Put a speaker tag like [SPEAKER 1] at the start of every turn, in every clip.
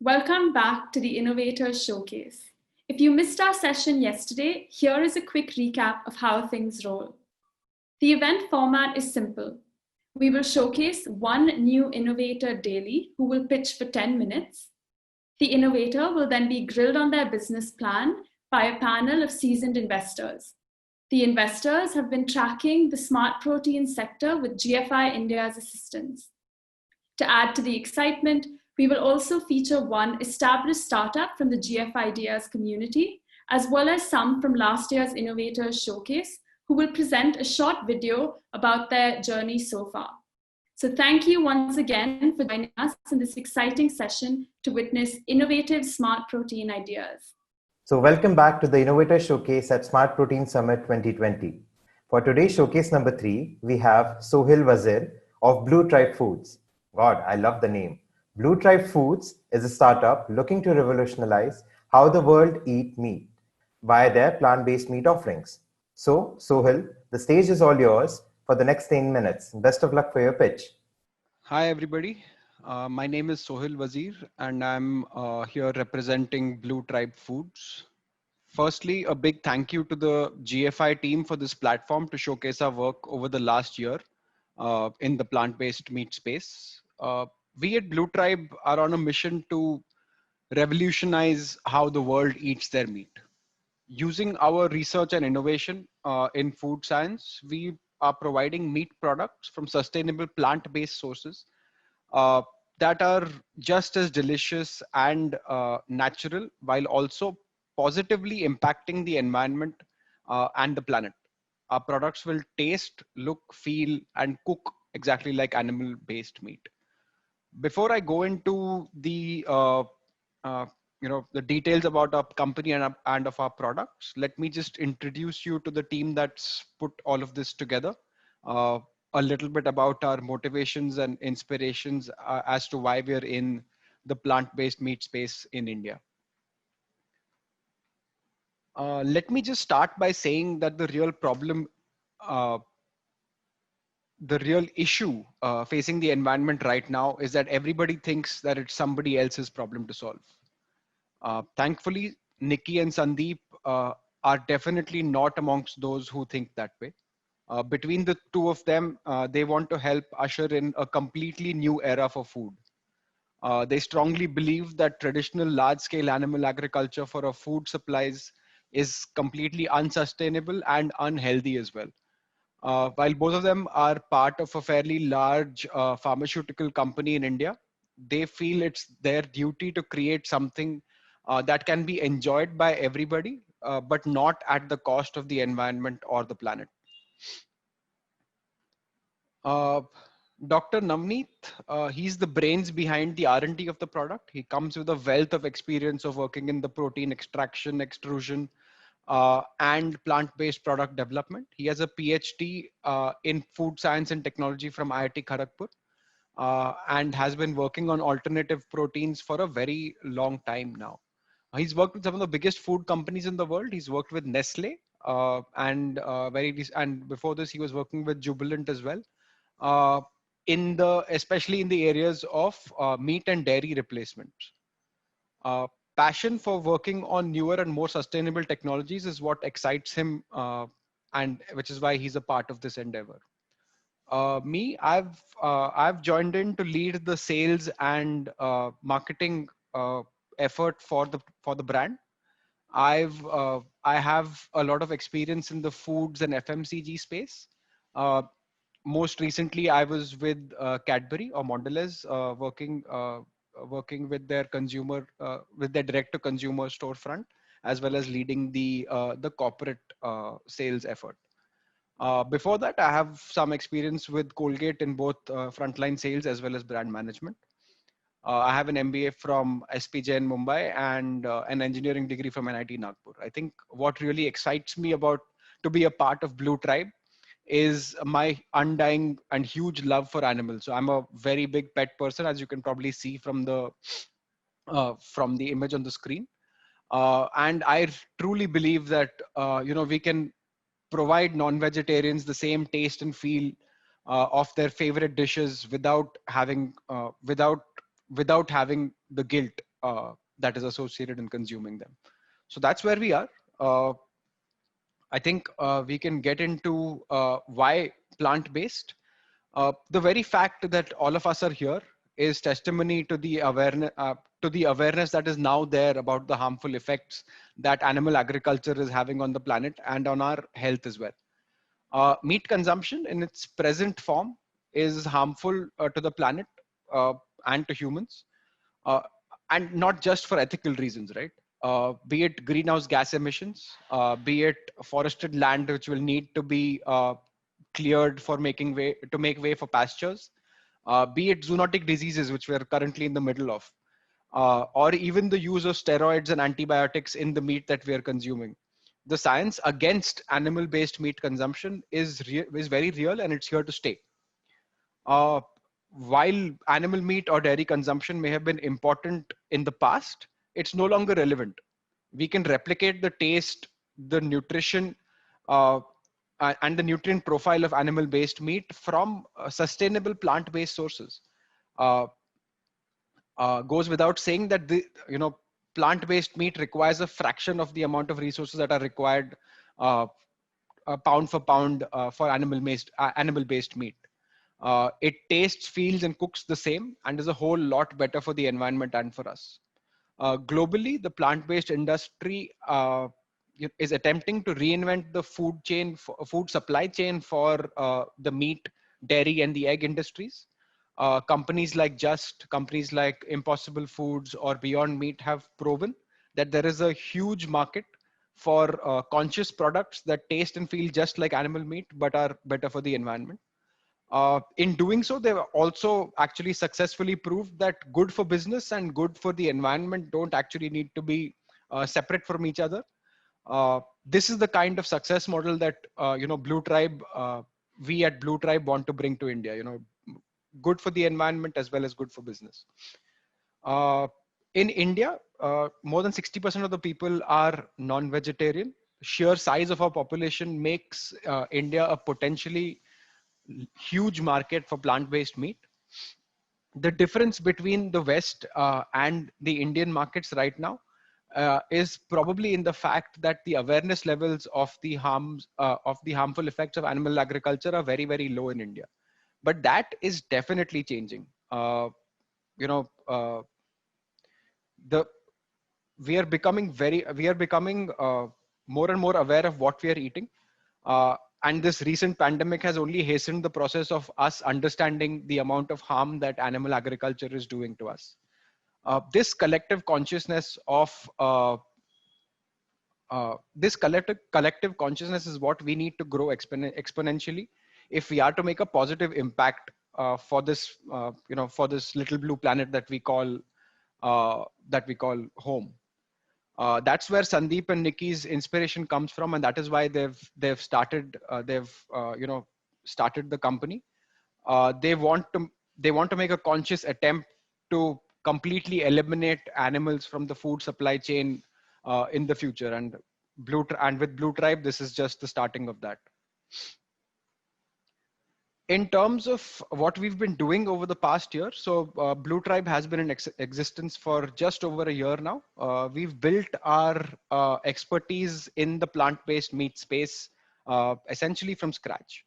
[SPEAKER 1] Welcome back to the Innovators Showcase. If you missed our session yesterday, here is a quick recap of how things roll. The event format is simple. We will showcase one new innovator daily who will pitch for 10 minutes. The innovator will then be grilled on their business plan by a panel of seasoned investors. The investors have been tracking the smart protein sector with GFI India's assistance. To add to the excitement, we will also feature one established startup from the GF Ideas community, as well as some from last year's Innovators Showcase, who will present a short video about their journey so far. So thank you once again for joining us in this exciting session to witness innovative smart protein ideas.
[SPEAKER 2] So welcome back to the Innovator Showcase at Smart Protein Summit 2020. For today's showcase number 3, we have Sohil Wazir of Blue Tribe Foods. God, I love the name. Blue Tribe Foods is a startup looking to revolutionize how the world eats meat via their plant-based meat offerings. So, Sohil, the stage is all yours for the next 10 minutes. Best of luck for your pitch.
[SPEAKER 3] Hi, everybody. My name is Sohil Wazir, and I'm here representing Blue Tribe Foods. Firstly, a big thank you to the GFI team for this platform to showcase our work over the last year in the plant-based meat space. We at Blue Tribe are on a mission to revolutionize how the world eats their meat. Using our research and innovation in food science, we are providing meat products from sustainable plant-based sources uh, that are just as delicious and natural, while also positively impacting the environment and the planet. Our products will taste, look, feel, and cook exactly like animal-based meat. Before I go into the uh, the details about our company and of our products, let me just introduce you to the team that's put all of this together. Uh, a little bit about our motivations and inspirations as to why we're in the plant-based meat space in India. Let me just start by saying that uh, the real issue facing the environment right now is that everybody thinks that it's somebody else's problem to solve. Thankfully, Nikki and Sandeep are definitely not amongst those who think that way. Between the two of them, they want to help usher in a completely new era for food. They strongly believe that traditional large-scale animal agriculture for our food supplies is completely unsustainable and unhealthy as well. While both of them are part of a fairly large pharmaceutical company in India, they feel it's their duty to create something that can be enjoyed by everybody, but not at the cost of the environment or the planet. Uh, Dr. Navneet, he's the brains behind the R&D of the product. He comes with a wealth of experience of working in the protein extraction, extrusion, and plant-based product development. He has a PhD in food science and technology from IIT Kharagpur and has been working on alternative proteins for a very long time now. He's worked with some of the biggest food companies in the world. He's worked with Nestle and before this he was working with Jubilant as well. Uh, Especially in the areas of meat and dairy replacements. Uh, Passion for working on newer and more sustainable technologies is what excites him, and which is why he's a part of this endeavor. I've joined in to lead the sales and marketing effort for the brand. I have a lot of experience in the foods and FMCG space. Uh, Most recently, I was with Cadbury or Mondelez, working with their direct to consumer storefront, as well as leading the corporate sales effort. Before that, I have some experience with Colgate in both frontline sales as well as brand management. I have an MBA from SPJ in Mumbai and an engineering degree from NIT Nagpur. I think what really excites me about to be a part of Blue Tribe is my undying and huge love for animals. So I'm a very big pet person, as you can probably see from the image on the screen. And I truly believe that we can provide non-vegetarians the same taste and feel of their favorite dishes without having the guilt that is associated in consuming them. So that's where we are. I think we can get into why plant-based. The very fact that all of us are here is testimony to the awareness that is now there about the harmful effects that animal agriculture is having on the planet and on our health as well. Meat consumption in its present form is harmful to the planet and to humans, uh, and not just for ethical reasons, right? Be it greenhouse gas emissions, be it forested land which will need to be cleared for making way to make way for pastures, be it zoonotic diseases which we are currently in the middle of, or even the use of steroids and antibiotics in the meat that we are consuming. The science against animal-based meat consumption is very real, and it's here to stay. Uh, while animal meat or dairy consumption may have been important in the past, it's no longer relevant. We can replicate the taste, the nutrition, uh, and the nutrient profile of animal-based meat from sustainable plant-based sources. Uh, Goes without saying that the plant-based meat requires a fraction of the amount of resources that are required uh, pound for pound for animal-based meat. It tastes, feels, and cooks the same, and is a whole lot better for the environment and for us. Globally, the plant-based industry is attempting to reinvent the food supply chain for the meat, dairy, and the egg industries. Companies like Just, companies like Impossible Foods or Beyond Meat have proven that there is a huge market for conscious products that taste and feel just like animal meat, but are better for the environment. In doing so, they've also actually successfully proved that good for business and good for the environment don't actually need to be separate from each other. This is the kind of success model that Blue Tribe, we at Blue Tribe want to bring to India. Good for the environment as well as good for business. In India, more than 60% of the people are non-vegetarian. Sheer size of our population makes India a potentially huge market for plant-based meat. The difference between the West and the Indian markets right now is probably in the fact that the awareness levels of the harmful effects of animal agriculture are very, very low in India. But that is definitely changing. You know, the we are becoming more and more aware of what we are eating. And this recent pandemic has only hastened the process of us understanding the amount of harm that animal agriculture is doing to us. This collective consciousness is what we need to grow exponentially if we are to make a positive impact for this for this little blue planet that we call home. That's where Sandeep and Nikki's inspiration comes from, and that is why they've started started the company. They want to make a conscious attempt to completely eliminate animals from the food supply chain in the future, and with Blue Tribe, this is just the starting of that. In terms of what we've been doing over the past year, so Blue Tribe has been in existence for just over a year now. We've built our expertise in the plant-based meat space essentially from scratch.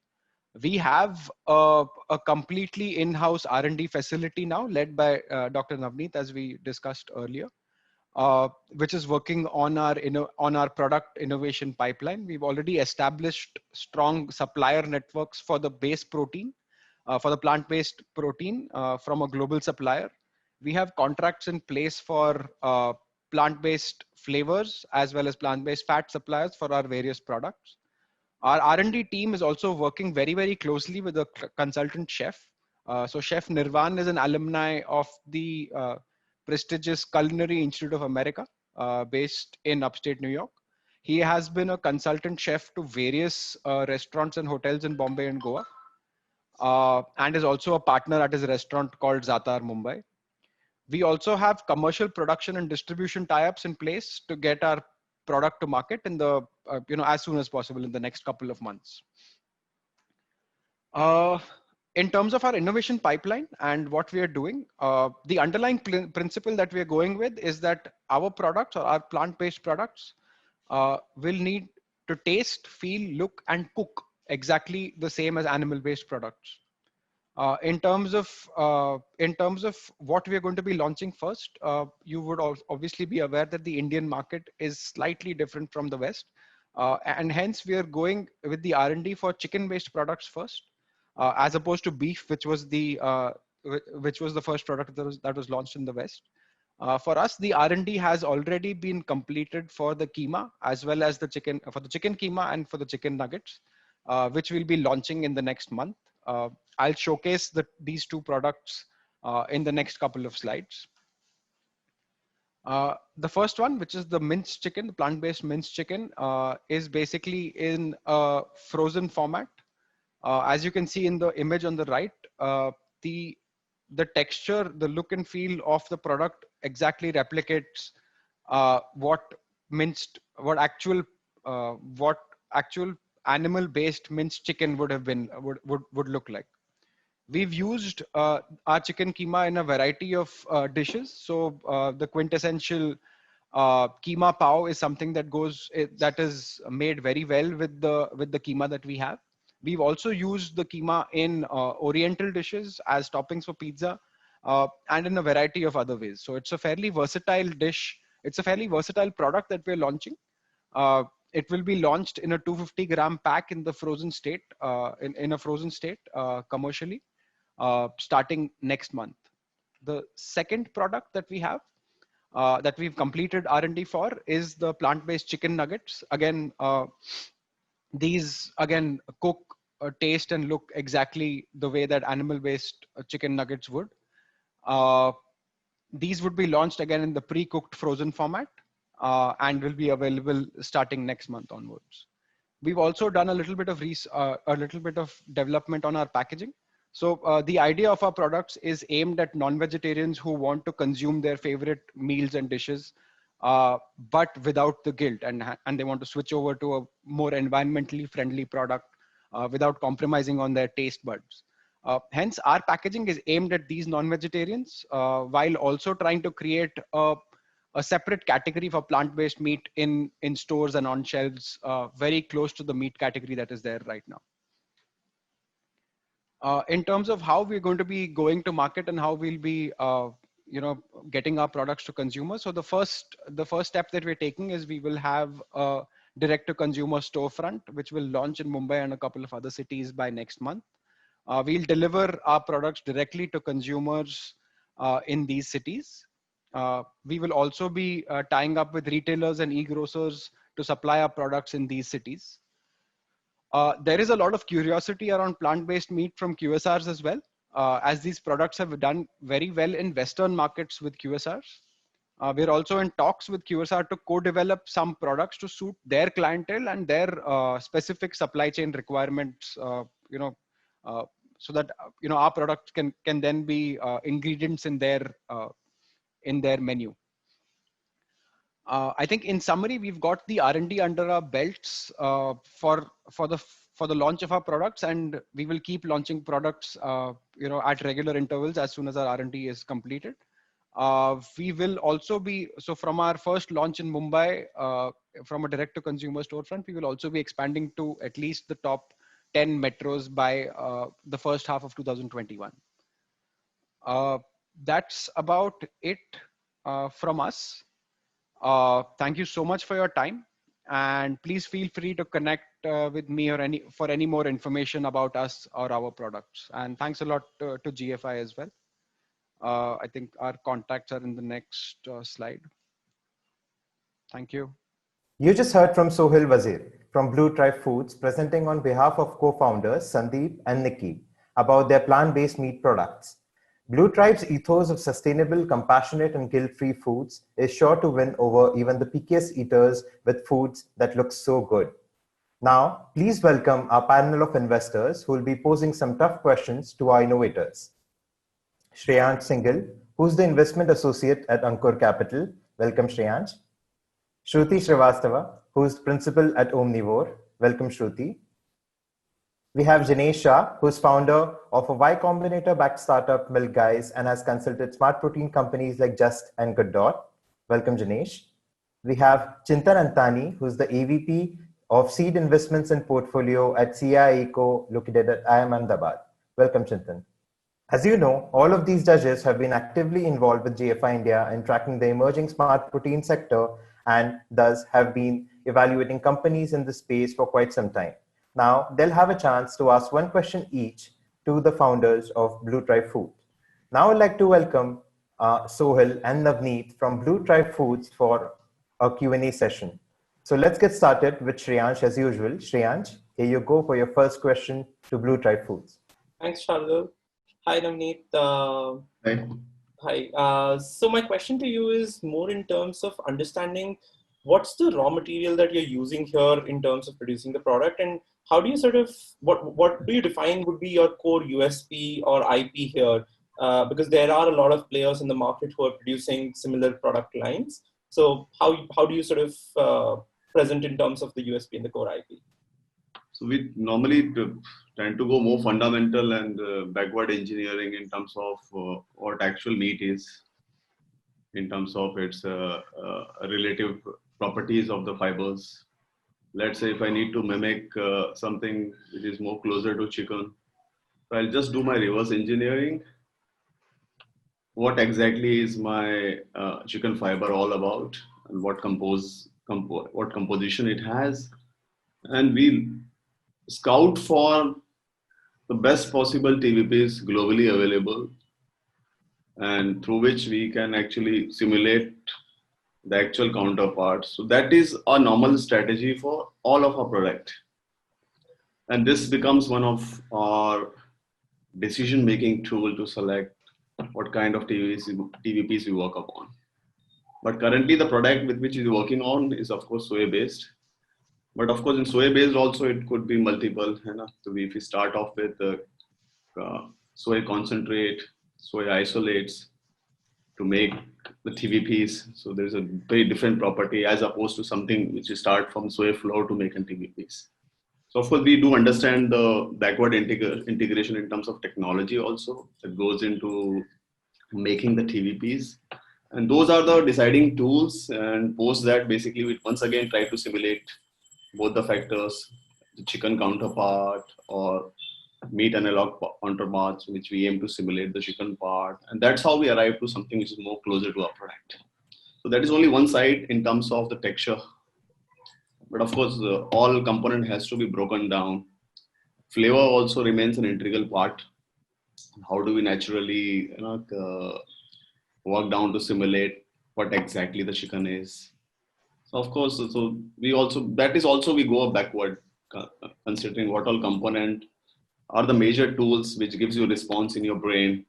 [SPEAKER 3] We have a completely in-house R&D facility now led by Dr. Navneet, as we discussed earlier, which is working on our product innovation pipeline. We've already established strong supplier networks for the base protein, for the plant-based protein from a global supplier. We have contracts in place for plant-based flavors as well as plant-based fat suppliers for our various products. Our R&D team is also working very, very closely with a consultant chef. So Chef Nirvan is an alumni of the prestigious Culinary Institute of America, based in upstate New York. He has been a consultant chef to various restaurants and hotels in Bombay and Goa, and is also a partner at his restaurant called Zatar Mumbai. We also have commercial production and distribution tie-ups in place to get our product to market in the as soon as possible in the next couple of months. in terms of our innovation pipeline and what we are doing, the underlying principle that we are going with is that our products or our plant-based products will need to taste, feel, look, and cook exactly the same as animal-based products. In terms of what we are going to be launching first, you would obviously be aware that the Indian market is slightly different from the West, and hence we are going with the R&D for chicken-based products first, as opposed to beef, which was the first product that was launched in the West. For us, the R&D has already been completed for the keema as well as the chicken keema and for the chicken nuggets, which we'll be launching in the next month. I'll showcase these two products in the next couple of slides. The first one, which is the minced chicken, the plant-based minced chicken, is basically in a frozen format. As you can see in the image on the right, the texture, the look and feel of the product exactly replicates what actual animal-based minced chicken would look like. We've used our chicken keema in a variety of dishes. So the quintessential keema pao is something that is made very well with the keema that we have. We've also used the keema in Oriental dishes as toppings for pizza, and in a variety of other ways. So it's a fairly versatile dish. It's a fairly versatile product that we're launching. It will be launched in a 250-gram pack in the frozen state, in a frozen state commercially, starting next month. The second product that we have, that we've completed R&D for, is the plant-based chicken nuggets. Again, these cook, taste, and look exactly the way that animal-based chicken nuggets would. These would be launched again in the pre-cooked frozen format, and will be available starting next month onwards. We've also done a little bit of development on our packaging. So the idea of our products is aimed at non-vegetarians who want to consume their favorite meals and dishes, but without the guilt, and they want to switch over to a more environmentally friendly product without compromising on their taste buds. Hence, our packaging is aimed at these non-vegetarians, while also trying to create a separate category for plant-based meat in stores and on shelves, very close to the meat category that is there right now. In terms of how we're going to be going to market and how we'll be getting our products to consumers. So the first step that we're taking is we will have a direct to consumer storefront, which will launch in Mumbai and a couple of other cities by next month. We'll deliver our products directly to consumers in these cities. We will also be tying up with retailers and e-grocers to supply our products in these cities. There is a lot of curiosity around plant-based meat from QSRs as well, as these products have done very well in Western markets with QSRs. We're also in talks with QSR to co-develop some products to suit their clientele and their specific supply chain requirements, so that our products can then be ingredients in their menu. I think in summary, we've got the R&D under our belts for the launch of our products, and we will keep launching products at regular intervals as soon as our R&D is completed. We will also be, so from our first launch in Mumbai, from a direct to consumer storefront, we will also be expanding to at least the top 10 metros by the first half of 2021. That's about it from us. Thank you so much for your time, and please feel free to connect with me or for any more information about us or our products. And thanks a lot to GFI as well. I think our contacts are in the next slide. Thank you.
[SPEAKER 2] You just heard from Sohail Wazir from Blue Tribe Foods, presenting on behalf of co-founders Sandeep and Nikki about their plant-based meat products. Blue Tribe's ethos of sustainable, compassionate, and guilt-free foods is sure to win over even the pickiest eaters with foods that look so good. Now, please welcome our panel of investors who will be posing some tough questions to our innovators. Shreyansh Singhal, who's the investment associate at Ankur Capital. Welcome, Shreyansh. Shruti Srivastava, who's principal at Omnivore. Welcome, Shruti. We have Jinesh Shah, who's founder of a Y Combinator-backed startup Milk Guys and has consulted smart protein companies like Just and Good Dot. Welcome, Jinesh. We have Chintan Antani, who's the AVP of Seed Investments and Portfolio at CI Eco, located at IIM Ahmedabad. Welcome, Chintan. As you know, all of these judges have been actively involved with GFI India in tracking the emerging smart protein sector and thus have been evaluating companies in the space for quite some time. Now, they'll have a chance to ask one question each to the founders of Blue Tribe Foods. Now, I'd like to welcome Sohil and Navneet from Blue Tribe Foods for a Q&A session. So let's get started with Shreyansh as usual. Shreyansh, here you go for your first question to Blue Tribe Foods.
[SPEAKER 4] Thanks, Shardul. Hi, Navneet.
[SPEAKER 5] Hi.
[SPEAKER 4] Hi. So my question to you is more in terms of understanding what's the raw material that you're using here in terms of producing the product, and how do you sort of, what do you define would be your core USP or IP here? Because there are a lot of players in the market who are producing similar product lines. So how do you sort of present in terms of the USP and the core IP?
[SPEAKER 5] So we normally tend to go more fundamental and backward engineering in terms of what actual meat is, in terms of its relative properties of the fibers. Let's say if I need to mimic something which is more closer to chicken, so I'll just do my reverse engineering. What exactly is my chicken fiber all about, and what composition it has, and we scout for the best possible TVPs globally available, and through which we can actually simulate the actual counterparts. So that is our normal strategy for all of our product. And this becomes one of our decision-making tool to select what kind of TVPs we work upon. But currently the product with which we're working on is of course soy-based. But of course, in soy-based also, it could be multiple. So if we start off with soy concentrate, soy isolates to make the TVPs. So there's a very different property as opposed to something which you start from soy flour to make an TVPs. So of course, we do understand the backward integration in terms of technology also that goes into making the TVPs. And those are the deciding tools. And post that, basically, we once again try to simulate both the factors, the chicken counterpart or meat analog counterparts, which we aim to simulate the chicken part. And that's how we arrive to something which is more closer to our product. So that is only one side in terms of the texture. But of course, all component has to be broken down. Flavor also remains an integral part. How do we naturally work down to simulate what exactly the chicken is? So of course, so we also, that is also we go backward, considering what all component are the major tools which gives you a response in your brain.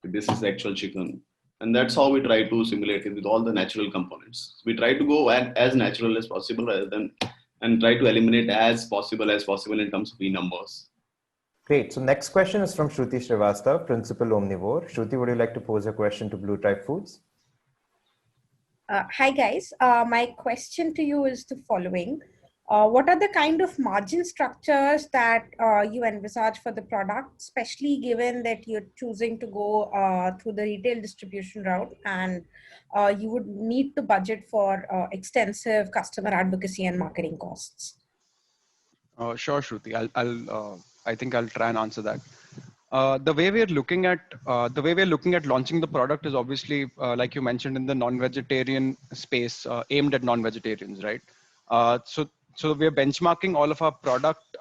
[SPEAKER 5] This is actual chicken. And that's how we try to simulate it with all the natural components. We try to go as natural as possible rather than, and try to eliminate as possible in terms of numbers.
[SPEAKER 2] Great. So next question is from Shruti Srivastava, Principal Omnivore. Shruti, would you like to pose a question to Blue Tribe Foods?
[SPEAKER 6] Hi guys, my question to you is the following. What are the kind of margin structures that you envisage for the product, especially given that you're choosing to go through the retail distribution route and you would need to budget for extensive customer advocacy and marketing costs?
[SPEAKER 3] Sure, Shruti. I think I'll try and answer that. The way we're looking at launching the product is obviously, like you mentioned, in the non-vegetarian space, aimed at non-vegetarians, right? So we're benchmarking all of our product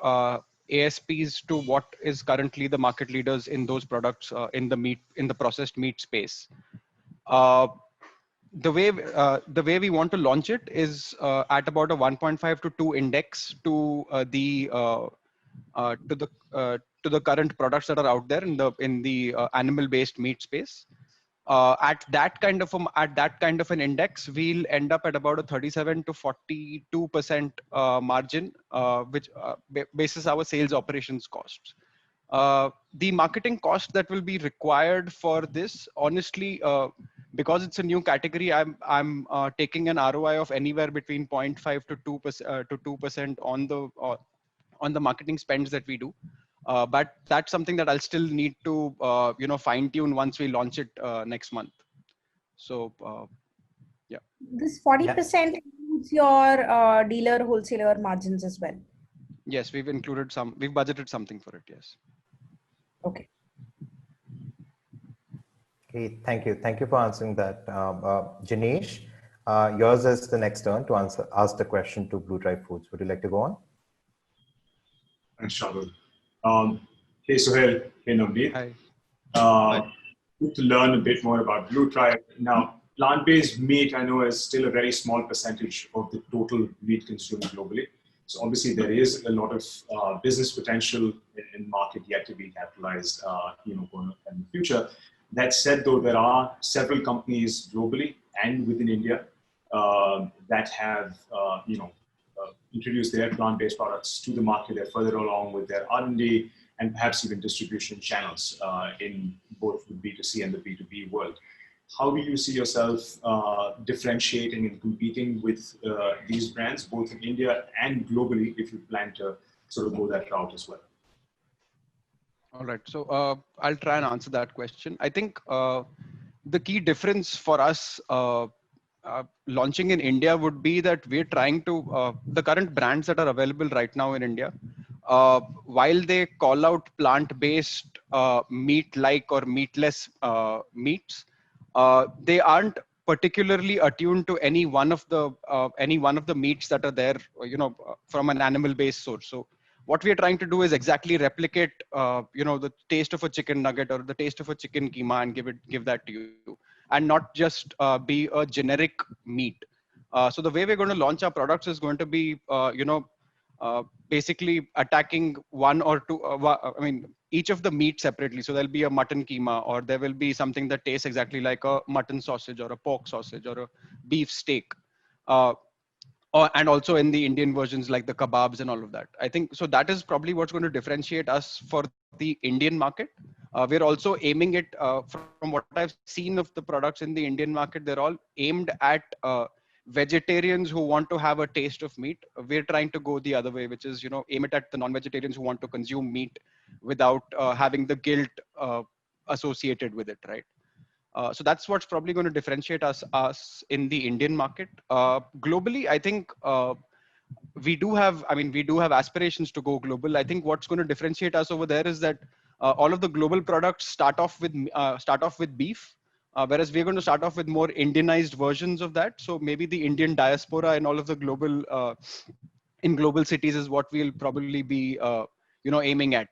[SPEAKER 3] ASPs to what is currently the market leaders in those products in the processed meat space. The way we want to launch it is at about a 1.5 to 2 index to the current products that are out there in the animal-based meat space. At that kind of an index, we'll end up at about a 37 to 42% margin, which bases our sales operations costs. The marketing cost that will be required for this, honestly, because it's a new category, I'm taking an ROI of anywhere between 0.5 to 2% on the marketing spends that we do. But that's something that I'll still need to, fine tune once we launch it next month. So, yeah.
[SPEAKER 6] This 40% includes your dealer wholesaler margins as well.
[SPEAKER 3] Yes, we've budgeted something for it. Yes.
[SPEAKER 6] Okay.
[SPEAKER 2] Okay, thank you. Thank you for answering that. Janesh, yours is the next turn to ask the question to Blue Tribe Foods. Would you like to go on?
[SPEAKER 7] Thanks, Shardul. Hey, Sohail. Hey, Navneet.
[SPEAKER 3] Hi.
[SPEAKER 7] Good to learn a bit more about Blue Tribe. Now, plant-based meat, I know, is still a very small percentage of the total meat consumed globally. So obviously, there is a lot of business potential in market yet to be capitalized, going in the future. That said, though, there are several companies globally and within India that have, introduced their plant-based products to the market. They're further along with their R&D and perhaps even distribution channels in both the B2C and the B2B world. How do you see yourself differentiating and competing with these brands, both in India and globally, if you plan to sort of go that route as well?
[SPEAKER 3] All right. So I'll try and answer that question. I think the key difference for us launching in India would be that we're trying to, the current brands that are available right now in India, while they call out plant-based meat-like or meatless meats, they aren't particularly attuned to any one of the meats that are there, from an animal-based source. So what we are trying to do is exactly replicate, the taste of a chicken nugget or the taste of a chicken keema and give that to you, and not just be a generic meat. So the way we're going to launch our products is going to be, basically attacking one or two, each of the meat separately. So there'll be a mutton keema, or there will be something that tastes exactly like a mutton sausage or a pork sausage or a beef steak. And also in the Indian versions, like the kebabs and all of that. I think, so that is probably what's going to differentiate us for the Indian market. We're also aiming it, from what I've seen of the products in the Indian market, they're all aimed at vegetarians who want to have a taste of meat. We're trying to go the other way, which is, aim it at the non-vegetarians who want to consume meat without having the guilt associated with it, right? So that's what's probably going to differentiate us in the Indian market. Globally, I think we do have aspirations to go global. I think what's going to differentiate us over there is that all of the global products start off with beef, whereas we're going to start off with more Indianized versions of that. So maybe the Indian diaspora and all of the global in global cities is what we'll probably be aiming at.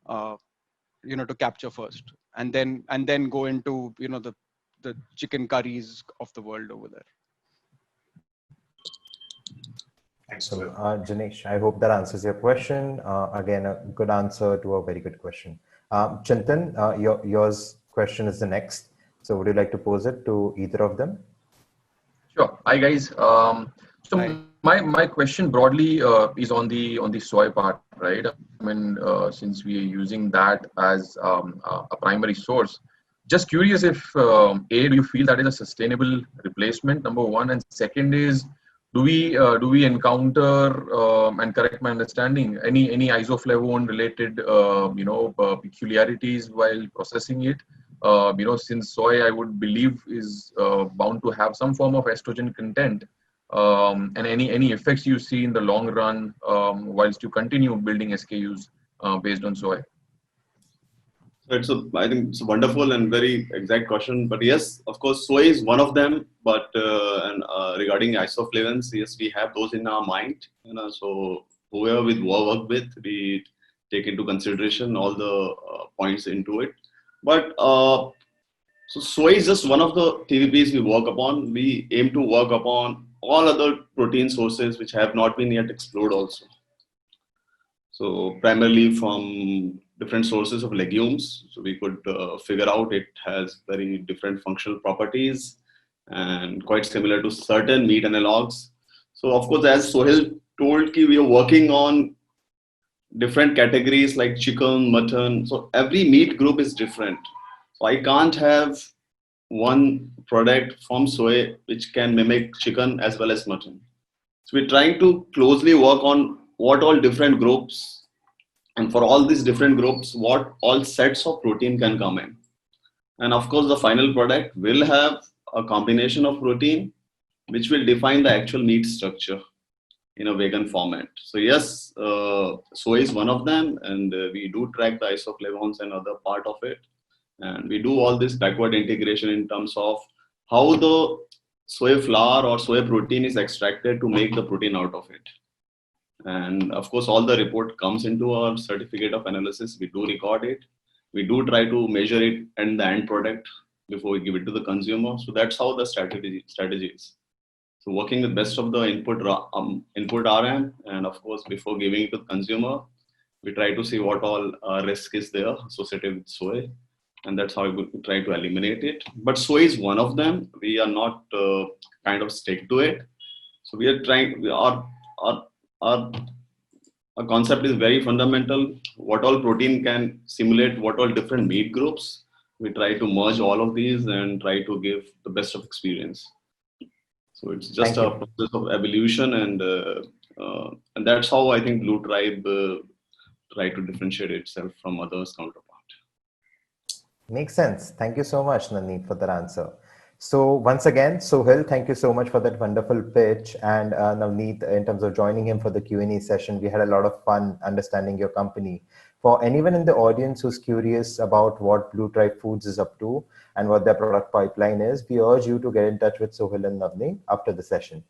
[SPEAKER 3] To capture first, and then go into the chicken curries of the world over there.
[SPEAKER 7] Thanks.
[SPEAKER 2] So, Janesh, I hope that answers your question. Again, a good answer to a very good question. Chintan, yours question is the next. So would you like to pose it to either of them?
[SPEAKER 8] Sure. Hi, guys. So
[SPEAKER 3] Hi.
[SPEAKER 8] my question broadly is on the soy part, right? Since we are using that as a primary source, just curious if A, do you feel that is a sustainable replacement, number one, and second is, do we encounter, and correct my understanding, any isoflavone related peculiarities while processing it? Since soy, I would believe, is bound to have some form of estrogen content, and any effects you see in the long run whilst you continue building SKUs based on soy?
[SPEAKER 5] I think it's a wonderful and very exact question. But yes, of course, soy is one of them. But regarding isoflavones, yes, we have those in our mind. So whoever we work with, we take into consideration all the points into it. But so soy is just one of the TVPs we work upon. We aim to work upon all other protein sources which have not been yet explored also. So primarily from different sources of legumes. So we could figure out it has very different functional properties and quite similar to certain meat analogs. So of course, as Sohail told, we are working on different categories like chicken, mutton. So every meat group is different. So I can't have one product from soy which can mimic chicken as well as mutton. So we're trying to closely work on what all different groups And for all these different groups, what all sets of protein can come in. And of course, the final product will have a combination of protein, which will define the actual meat structure in a vegan format. So yes, soy is one of them, and we do track the isoflavones and other part of it. And we do all this backward integration in terms of how the soy flour or soy protein is extracted to make the protein out of it. And of course, all the report comes into our certificate of analysis. We do record it. We do try to measure it and the end product before we give it to the consumer. So that's how the strategy is. So working with best of the input RM, and of course, before giving it to the consumer, we try to see what all risk is there associated with soy. And that's how we try to eliminate it. But soy is one of them. We are not kind of stick to it. So we are trying, our concept is very fundamental. What all protein can simulate, what all different meat groups. We try to merge all of these and try to give the best of experience. So it's just a process of evolution, and that's how I think Blue Tribe try to differentiate itself from others' counterpart.
[SPEAKER 2] Makes sense. Thank you so much, Navneet, for that answer. So once again, Sohail, thank you so much for that wonderful pitch. And Navneet, in terms of joining him for the Q&A session, we had a lot of fun understanding your company. For anyone in the audience who's curious about what Blue Tribe Foods is up to and what their product pipeline is, we urge you to get in touch with Sohail and Navneet after the session.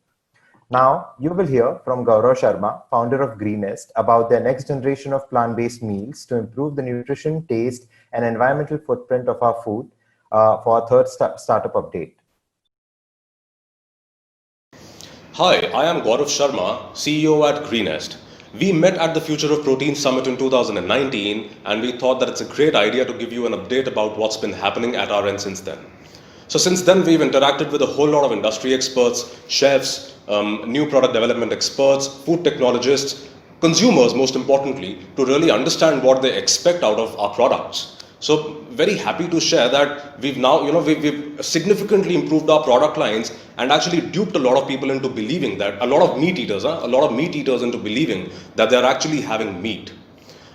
[SPEAKER 2] Now, you will hear from Gaurav Sharma, founder of Greenest, about their next generation of plant-based meals to improve the nutrition, taste, and environmental footprint of our food for our third startup update.
[SPEAKER 9] Hi, I am Gaurav Sharma, CEO at Greenest. We met at the Future of Protein Summit in 2019, and we thought that it's a great idea to give you an update about what's been happening at our end since then. So since then, we've interacted with a whole lot of industry experts, chefs, new product development experts, food technologists, consumers, most importantly, to really understand what they expect out of our products. So very happy to share that we've now, we've significantly improved our product lines and actually duped a lot of people into believing that, a lot of meat eaters into believing that they're actually having meat.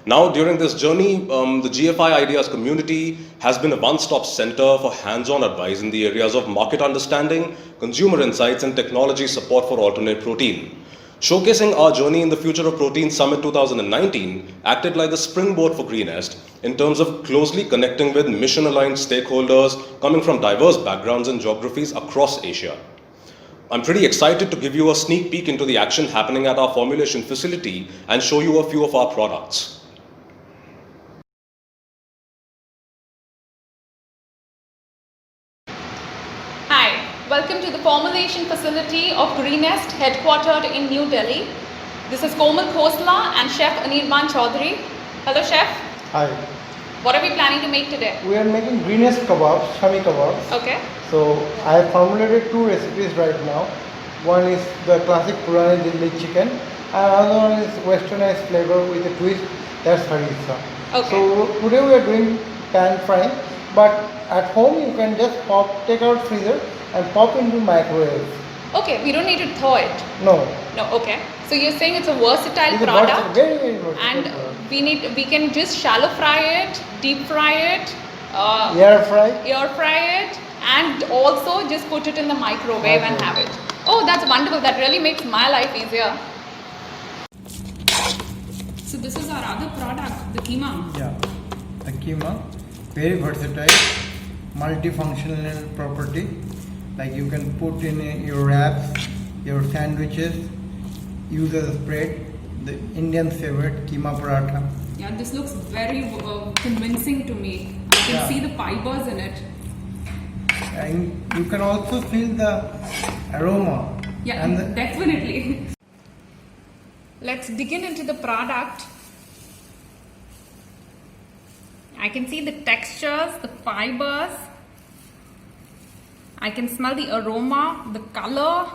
[SPEAKER 9] Now, during this journey, the GFI Ideas community has been a one-stop center for hands-on advice in the areas of market understanding, consumer insights, and technology support for alternate protein. Showcasing our journey in the Future of Protein Summit 2019 acted like the springboard for Greenest in terms of closely connecting with mission-aligned stakeholders coming from diverse backgrounds and geographies across Asia. I'm pretty excited to give you a sneak peek into the action happening at our formulation facility and show you a few of our products.
[SPEAKER 10] Hi, welcome to the formulation facility of Greenest, headquartered in New Delhi. This is Komal Khosla and Chef Anirban Chaudhary. Hello, Chef.
[SPEAKER 11] Hi.
[SPEAKER 10] What are we planning to make today?
[SPEAKER 11] We are making Greenest kebabs, Shami kebabs.
[SPEAKER 10] Okay.
[SPEAKER 11] So I have formulated two recipes right now. One is the classic Purani Delhi chicken, and another one is westernized flavor with a twist. That's harissa.
[SPEAKER 10] Okay.
[SPEAKER 11] So today we are doing pan frying, but at home you can just take out freezer and pop into microwave.
[SPEAKER 10] Okay, we don't need to thaw it.
[SPEAKER 11] No.
[SPEAKER 10] No, okay. So you're saying it's a versatile
[SPEAKER 11] It's
[SPEAKER 10] product,
[SPEAKER 11] very, very versatile
[SPEAKER 10] and
[SPEAKER 11] product.
[SPEAKER 10] we can just shallow fry it, deep fry it,
[SPEAKER 11] Air fry.
[SPEAKER 10] it, and also just put it in the microwave and have it. Oh, that's wonderful. That really makes my life easier. So this is our other product, the keema.
[SPEAKER 11] Yeah, the keema, very versatile, multifunctional property. Like you can put in your wraps, your sandwiches, use as a spread. The Indian favorite, keema paratha.
[SPEAKER 10] Yeah, this looks very convincing to me. I can see the fibers in it.
[SPEAKER 11] And you can also feel the aroma.
[SPEAKER 10] Yeah,
[SPEAKER 11] and
[SPEAKER 10] definitely. Let's dig into the product. I can see the textures, the fibers. I can smell the aroma, the color.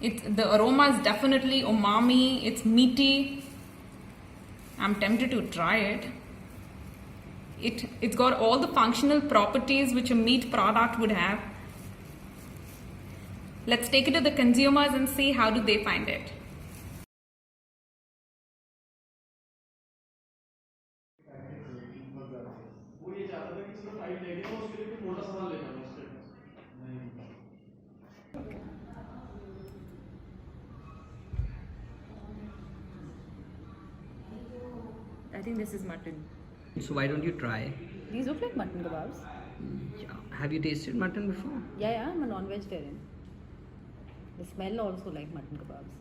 [SPEAKER 10] The aroma is definitely umami. It's meaty. I'm tempted to try it. It's got all the functional properties which a meat product would have. Let's take it to the consumers and see how do they find it.
[SPEAKER 12] think this is mutton.
[SPEAKER 13] So why don't you try?
[SPEAKER 12] These look like mutton kebabs.
[SPEAKER 13] Yeah. Have you tasted mutton before?
[SPEAKER 12] Yeah, I'm a non-vegetarian. The smell also like mutton kebabs.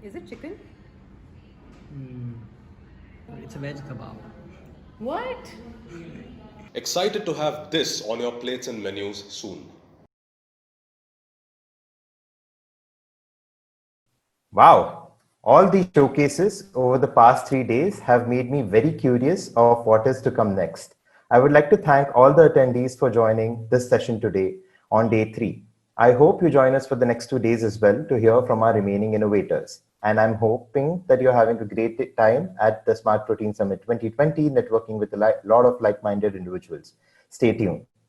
[SPEAKER 12] Is it chicken?
[SPEAKER 13] It's a veg kebab.
[SPEAKER 12] What?
[SPEAKER 9] Excited to have this on your plates and menus soon.
[SPEAKER 2] Wow. All these showcases over the past 3 days have made me very curious of what is to come next. I would like to thank all the attendees for joining this session today on day 3. I hope you join us for the next 2 days as well to hear from our remaining innovators. And I'm hoping that you're having a great time at the Smart Protein Summit 2020, networking with a lot of like-minded individuals. Stay tuned.